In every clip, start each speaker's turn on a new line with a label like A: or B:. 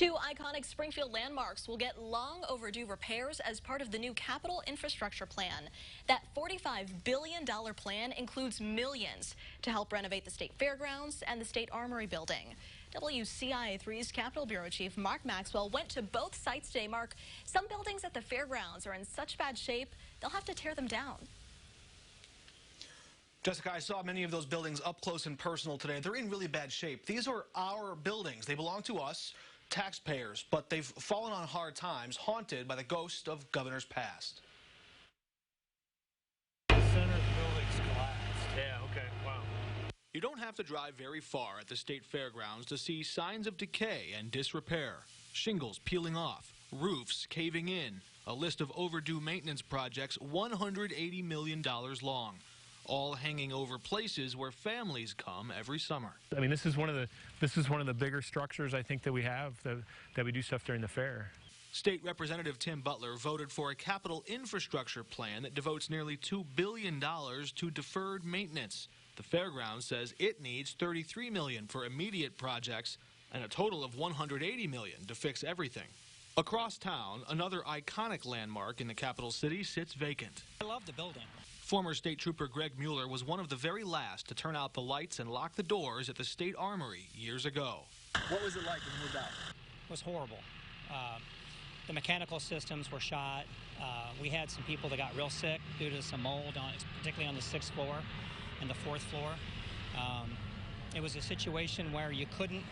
A: Two iconic Springfield landmarks will get long overdue repairs as part of the new capital infrastructure plan. That $45 billion plan includes millions to help renovate the state fairgrounds and the state armory building. WCIA3's Capitol Bureau Chief Mark Maxwell went to both sites today. Mark, some buildings at the fairgrounds are in such bad shape, they'll have to tear them down.
B: Jessica, I saw many of those buildings up close and personal today. They're in really bad shape. These are our buildings. They belong to us, taxpayers, but they've fallen on hard times, haunted by the ghost of governors past.
C: The center of the building's collapsed. Yeah, okay, wow.
B: You don't have to drive very far at the state fairgrounds to see signs of decay and disrepair. Shingles peeling off, roofs caving in, a list of overdue maintenance projects $180 million long. All hanging over places where families come every summer.
C: I mean, this is one of the bigger structures I think that we have that we do stuff during the fair.
B: State Representative Tim Butler voted for a capital infrastructure plan that devotes nearly $2 billion to deferred maintenance. The fairground says it needs $33 million for immediate projects and a total of $180 million to fix everything. Across town, another iconic landmark in the capital city sits vacant.
D: I love the building.
B: Former State Trooper Greg Mueller was one of the very last to turn out the lights and lock the doors at the State Armory years ago.
E: What was it like when you moved out?
D: It was horrible. The mechanical systems were shot. We had some people that got real sick due to some mold, particularly on the 6th floor and the 4th floor. It was a situation where you couldn't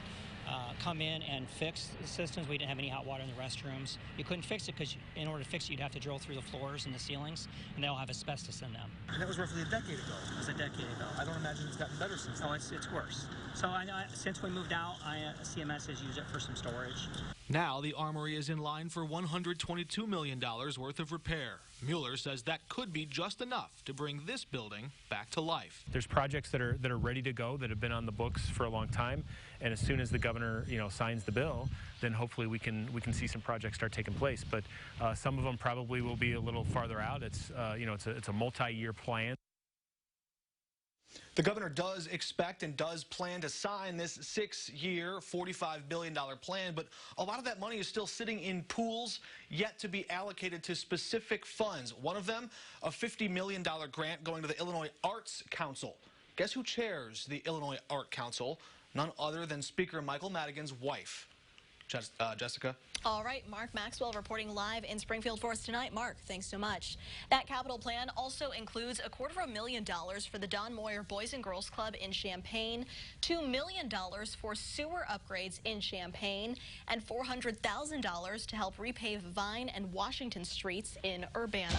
D: come in and fix the systems. We didn't have any hot water in the restrooms. You couldn't fix it because in order to fix it, you'd have to drill through the floors and the ceilings, and they all have asbestos in them.
E: And that was roughly a decade ago.
D: It was a decade ago.
E: I don't imagine it's gotten better since then.
D: Oh, it's worse. So I know since we moved out, CMS has used it for some storage.
B: Now the Armory is in line for $122 million worth of repair. Mueller says that could be just enough to bring this building back to life.
C: There's projects that are ready to go that have been on the books for a long time, and as soon as the governor signs the bill, then hopefully we can see some projects start taking place. But some of them probably will be a little farther out. It's it's a multi-year plan.
B: The governor does expect and does plan to sign this 6-year, $45 billion plan, but a lot of that money is still sitting in pools yet to be allocated to specific funds. One of them, a $50 million grant going to the Illinois Arts Council. Guess who chairs the Illinois Art Council? None other than Speaker Michael Madigan's wife. Jessica.
A: All right, Mark Maxwell reporting live in Springfield for us tonight. Mark, thanks so much. That capital plan also includes $250,000 for the Don Moyer Boys and Girls Club in Champaign, $2 million for sewer upgrades in Champaign, and $400,000 to help repave Vine and Washington streets in Urbana.